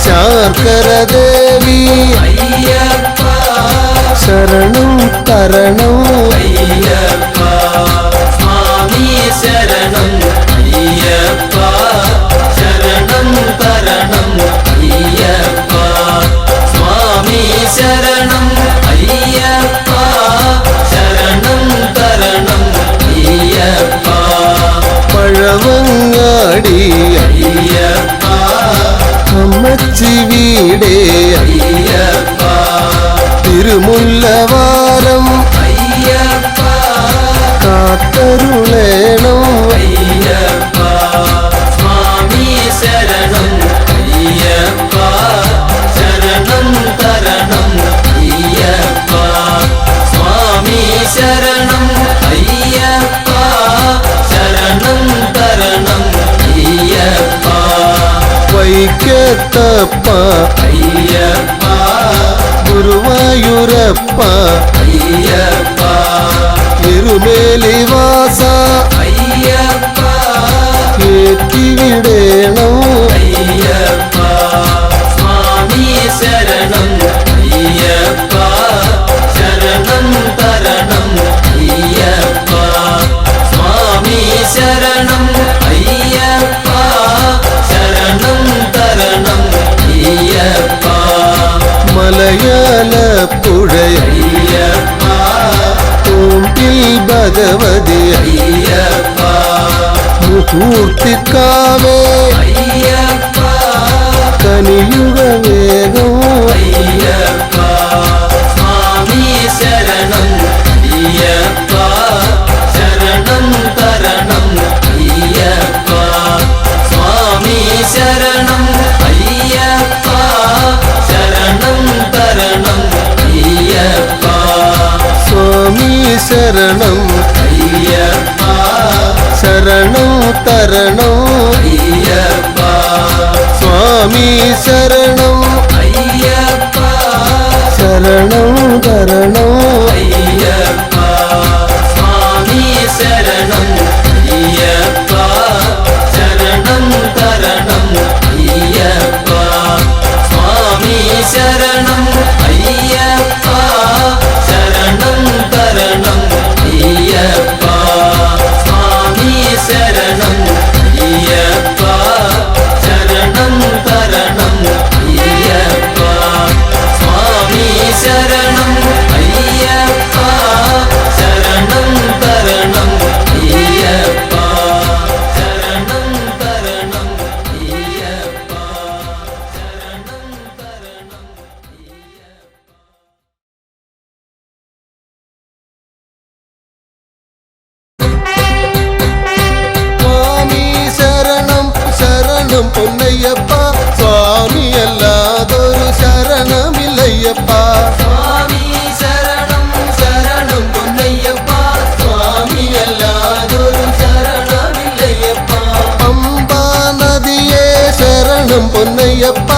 ശാർക്കര ദേവി അയ്യപ്പ ശരണം തരണം അയ്യപ്പ സ്വാമി ശരണം അയ്യപ്പ ശരണം തരണം അയ്യപ്പ സ്വാമി ശരണം അയ്യപ്പ ശരണം തരണം അയ്യപ്പ പഴവങ്ങാടി അയ്യപ്പ അമ്മച്ചി വീടേ അയ്യപ്പ തിരുമുല്ലവാരം അയ്യപ്പ കാത്തരുളേണം അയ്യപ്പ സ്വാമി ശരണം അയ്യപ്പ ശരണം തരണം അയ്യപ്പ സ്വാമി ശരണം അയ്യപ്പ ശരണം തരണം അയ്യപ്പ വൈക്കത്തപ്പ അയ്യപ്പ ഗുരുവായൂരപ്പ അയ്യപ്പ എരുമേലിവാസ അയ്യപ്പ ഏറ്റിവിടേണം അയ്യപ്പ സ്വാമി ശരണം അയ്യപ്പ ശരണം തരണം അയ്യപ്പ സ്വാമി ശരണം അയ്യപ്പ ശരണം തരണം അയ്യപ്പ മലയാളപ്പുഴ അയ്യപ്പ തോമ്പിൽ ഭഗവതി അയ്യപ്പ മുഹൂർത്തിക്കാവേ അയ്യപ്പ കനിയുക വേഗം അയ്യപ്പ സ്വാമി ശരണം അയ്യപ്പ ശരണം തരണം അയ്യപ്പ സ്വാമി ശരണം അയ്യപ്പ ശരണം തരണം അയ്യപ്പ സ്വാമി ശരണം അയ്യപ്പ ശരണം തരണം അയ്യപ്പ സ്വാമി ശരണം അയ്യപ്പ ശരണം തരണം അയ്യപ്പ സ്വാമി ശരണം അയ്യപ്പ ശരണം തരണം അയ്യപ്പ സ്വാമി ശരണം അയ്യപ്പ ശരണം തരണം അയ്യപ്പ സ്വാമി ശരണം അയ്യപ്പ ശരണം തരണം അയ്യപ്പ സ്വാമി ശരണം അയ്യപ്പ ശരണം തരണം അയ്യപ്പ ശരണം തരണം അയ്യപ്പ ശരണം തരണം സ്വാമി ശരണം ശരണം പൊന്നയ്യപ്പ സ്വാമി അല്ലാതൊരു ശരണമില്ലയ്യപ്പ സ്വാമി ശരണം ശരണം പൊന്നയ്യപ്പ സ്വാമി അല്ലാതൊരു ശരണമില്ലയ്യപ്പ പമ്പാ നദിയെ ശരണം പൊന്നയ്യപ്പ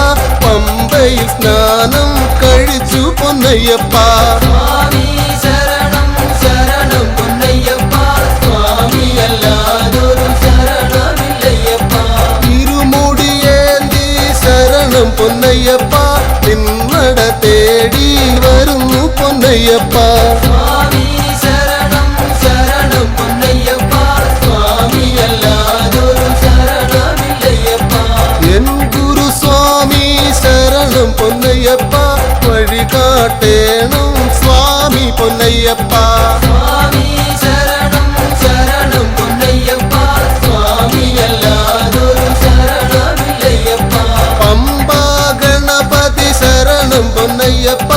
പമ്പയിൽ സ്നാനം കഴിച്ചു പൊന്നയ്യപ്പ സ്വാമി ശരണം ശരണം പൊന്നയ്യപ്പ സ്വാമി അല്ലാതൊരു ശരണമില്ലയ്യപ്പ ഇരുമുടിയേന്തി ശരണം പൊന്നയ്യപ്പ നിന്നട തേടി വരുന്നു പൊന്നയ്യപ്പ സ്വാമി ശരണം ശരണം പൊന്നയ്യപ്പ സ്വാമി അല്ലാതൊരു ശരണമില്ലയ്യപ്പ എൻ ഗുരുസ്വാമി ശരണം പൊന്നയ്യപ്പ വഴി കാട്ടേണം സ്വാമി പൊന്നയ്യപ്പ സ്വാമി ശരണം ശരണം പൊന്നയ്യപ്പ സ്വാമി അല്ലാതൊരു ശരണമില്ലയ്യപ്പ പമ്പാ ഗണപതി ശരണം പൊന്നയ്യപ്പ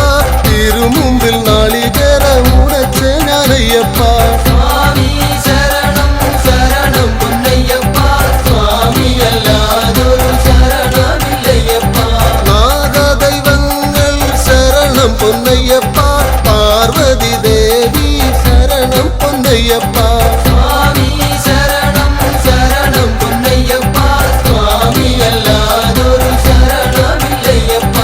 തിരുമുമ്പിൽ നാളികേര ഉടച്ച ഞാനയ്യപ്പ സ്വാമി ശരണം ശരണം പൊന്നയ്യപ്പ സ്വാമി അല്ലാതൊരു ശരണമില്ലയ്യപ്പ നാഗദൈവങ്ങൾ ശരണം പൊന്നയ്യപ്പ പാർവതി ദേവി ശരണം പൊന്നയ്യപ്പ സ്വാമി ശരണം ശരണം പൊന്നയ്യപ്പ സ്വാമി അല്ലാതൊരു ശരണമില്ലയ്യപ്പ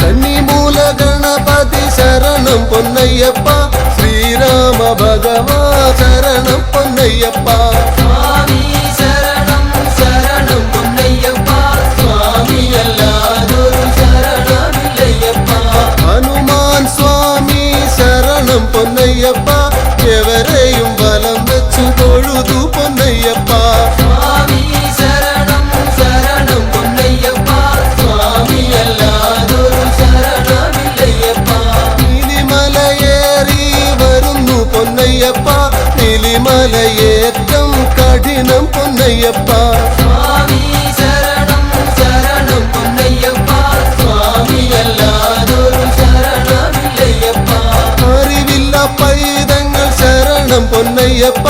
കന്നിമൂല ഗണപതി ശരണം പൊന്നയ്യപ്പ ശ്രീരാമ ഭഗവാ ശരണം പൊന്നയ്യപ്പ സ്വാമി ശരണം ശരണം പൊന്നയ്യപ്പ സ്വാമിയല്ലാതൊരു ശരണമില്ലയ്യപ്പ ഹനുമാൻ സ്വാമി ശരണം പൊന്നയ്യപ്പ എവരെയും വലം വെച്ചു തൊഴുതു പൊന്നയ്യപ്പ സ്വാമി ശരണം ശരണം പൊന്നയ്യപ്പ സ്വാമിയല്ലാതൊരു ശരണമില്ലയ്യപ്പ നീലിമലയേറി വരുന്നു പൊന്നയ്യപ്പ നീലിമലയേറ്റം കഠിനം പൊന്നയ്യപ്പ സ്വാമി ശരണം ശരണം പൊന്നയ്യപ്പ സ്വാമിയല്ലാതൊരു ശരണമില്ലയ്യപ്പ അറിവില്ല പൈതങ്ങൾ ശരണം പൊന്നയ്യപ്പ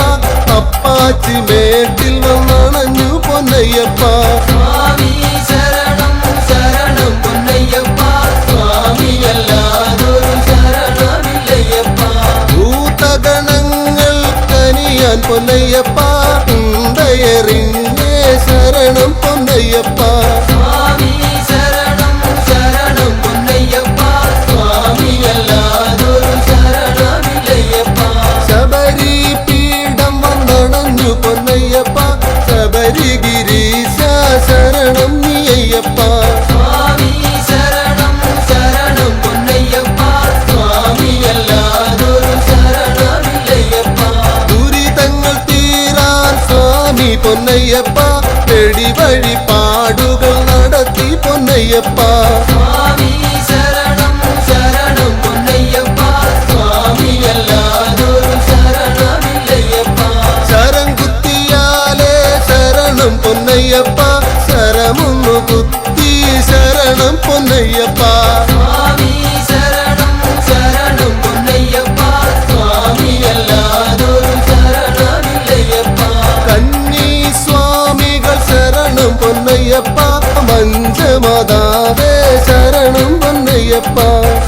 അപ്പാച്ചി മേട്ടിൽ വന്നണഞ്ഞു പൊന്നയ്യപ്പ സ്വാമി ശരണം ശരണം പൊന്നയ്യപ്പ സ്വാമിയല്ലാതൊരു ശരണമില്ലയ്യപ്പ ഭൂതഗണങ്ങൾ കനിയാൻ പൊന്നയ്യപ്പ ഉണ്ടയറിഞ്ഞേ ശരണം പൊന്നയ്യപ്പ സ്വാമി ശരണം ശരണം പൊന്നയ്യപ്പ സ്വാമിയല്ലാതൊരു ശരണമില്ലയ്യപ്പ ശബരി പീഠം വന്നണഞ്ഞു പൊന്നയ്യപ്പ ശബരിഗിരീശ ശരണം നീയയ്യപ്പ സ്വാമി ശരണം ശരണം പൊന്നയ്യപ്പ സ്വാമിയല്ലാതൊരു ശരണമില്ലയ്യപ്പ ദുരിതങ്ങൾ തീരാൻ സ്വാമി പൊന്നയ്യപ്പ വെടിവഴി പാടുകൾ നടത്തി പൊന്നയ്യപ്പ സ്വാമി ശരണം ശരണം പൊന്നയ്യപ്പ സ്വാമിയല്ലാതൊരു ശരണമില്ലയ്യപ്പ ശരം കുത്തിയാലേ ശരണം പൊന്നയ്യപ്പ ശരമൊന്നു കുത്തി ശരണം പൊന്നയ്യപ്പ സ്വാമി ശരണം ശരണം പൊന്നയ്യപ്പ സ്വാമിയല്ലാതൊരു ശരണമില്ലയ്യപ്പ കന്നി സ്വാമികൾ ശരണം പൊന്നയ്യപ്പ മഞ്ചമതാവേ ശരണം പൊന്നയ്യപ്പ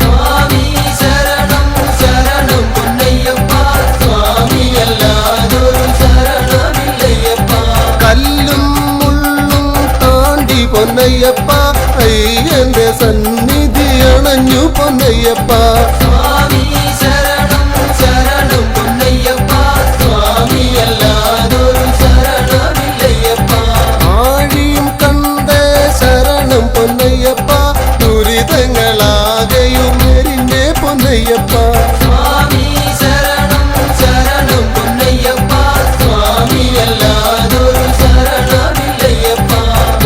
സ്വാമി ശരണം ശരണം പൊന്നയ്യപ്പ സ്വാമിയല്ലാതൊരു ശരണമില്ലയ്യപ്പ കല്ലും മുള്ളും താണ്ടി പൊന്നയ്യപ്പ അയ്യന്റെ സന്നിധി അണഞ്ഞു പൊന്നയ്യപ്പ സ്വാമി ശരണം ശരണം പൊന്നയ്യപ്പ സ്വാമിയല്ലാതൊരു ശരണമില്ലയ്യപ്പ ആഴിയും കണ്ടേ ശരണം പൊന്നയ്യപ്പ ദുരിതങ്ങളാകെയും എരിഞ്ഞേ പൊന്നയ്യപ്പ സ്വാമി ശരണം ശരണം പൊന്നയ്യപ്പ സ്വാമിയല്ലാതൊരു ശരണമില്ലയ്യപ്പ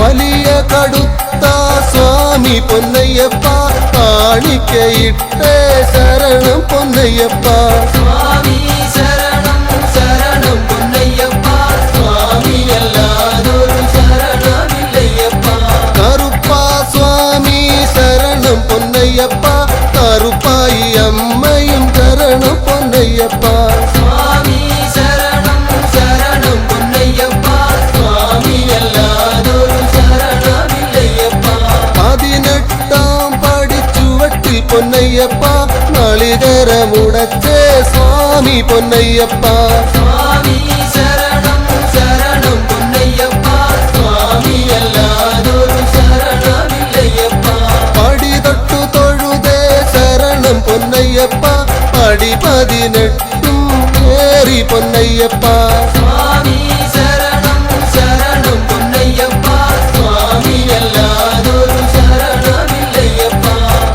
വലിയ കടുത്ത സ്വാമി പൊന്നയ്യപ്പ കാണിക്കയിട്ടേ ശരണം പൊന്നയ്യപ്പ സ്വാമി ശരണം ശരണം പൊന്നയ്യപ്പ സ്വാമിയല്ലാതൊരു ശരണമില്ലയ്യപ്പ കറുപ്പ സ്വാമി ശരണം പൊന്നയ്യപ്പ കറുപ്പായി അമ്മയും ശരണം പൊന്നയ്യപ്പ സ്വാമി ശരണം ശരണം പൊന്നയ്യപ്പ സ്വാമിയല്ലാതൊരു ശരണമില്ലയ്യപ്പ 18 പടി ചുവട്ടിൽ പൊന്നയ്യപ്പ നാളികേരമുടച്ചേ സ്വാമി പൊന്നയ്യപ്പ സ്വാമി ശരണം ശരണം പൊന്നയ്യപ്പ സ്വാമിയല്ലാതൊരു ശരണമില്ലയ്യപ്പ പടി തൊട്ടു തൊഴുതേ ശരണം പൊന്നയ്യപ്പ പടി 18 ഏറി പൊന്നയ്യപ്പ സ്വാമി ശരണം ശരണം പൊന്നയ്യപ്പ സ്വാമിയല്ലാതൊരു ശരണമില്ലയ്യപ്പ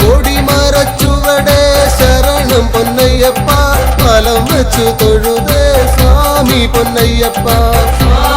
കൊടിമരച്ചുവടേ ശരണം പൊന്നയ്യപ്പ ഫലം വെച്ചു തൊഴുതേ സ്വാമി പൊന്നയ്യപ്പ സ്വാമി